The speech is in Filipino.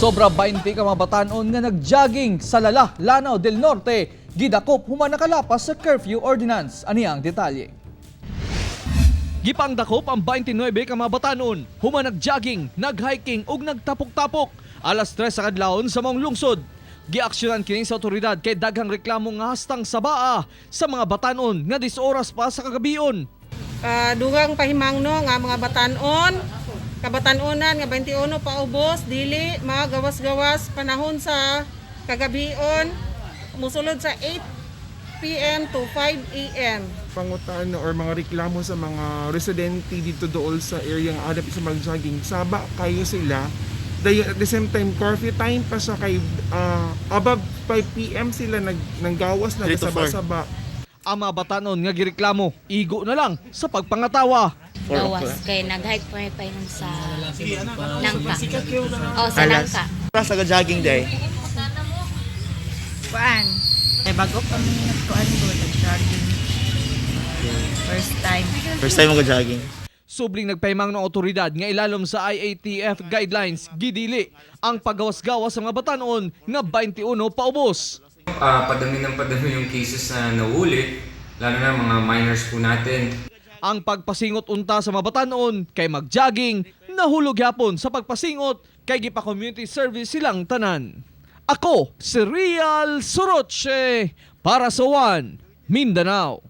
Sobra 20 ka mga batanon nga nagjogging sa Lanao del Norte, gidakop human nakalapas sa curfew ordinance. Ani ang detalye. Gipangdakop ang 29 ka mga batanon, human nagjogging, naghiking ug nagtapok-tapok alas 3 sa kadlawon sa maong lungsod. Giaksyonan kini sa otoridad kay daghang reklamo nga hastang sa baa sa mga batanon nga 10 oras pa sa kagabion. Dugang pahimangno nga mga batanon, kabatanunan nga 21 paubos, dili mga gawas-gawas panahon sa kagabion, musulod sa 8 p.m. to 5 a.m. Pangutan or mga reklamo sa mga residente dito dool sa area nga adap sa mag-jogging. Saba kayo sila. At the same time, curfew time pa siya kay above 5 p.m. sila nanggawas na saba-saba. Ang mga batanon nga gireklamo, igo na lang sa pagpangatawa. Gawas kay nag-hike pa sa Langka. Oh, sa Langka. Para sa jogging day. Kuan. Bago kami nagkuan ko nag-jogging. First time mo jogging. Subling nagpahimang ng otoridad nga ilalom sa IATF guidelines, gidili ang paggawas-gawas sa mga batanon nga 21 paubos. Padami yung cases na nahuli, lalo na mga minors po natin. Ang pagpasingot unta sa mga batanon kay magjogging, nahulog yapon sa pagpasingot kay gipa-community service silang tanan. Ako, si Real Soroche para sa One Mindanao.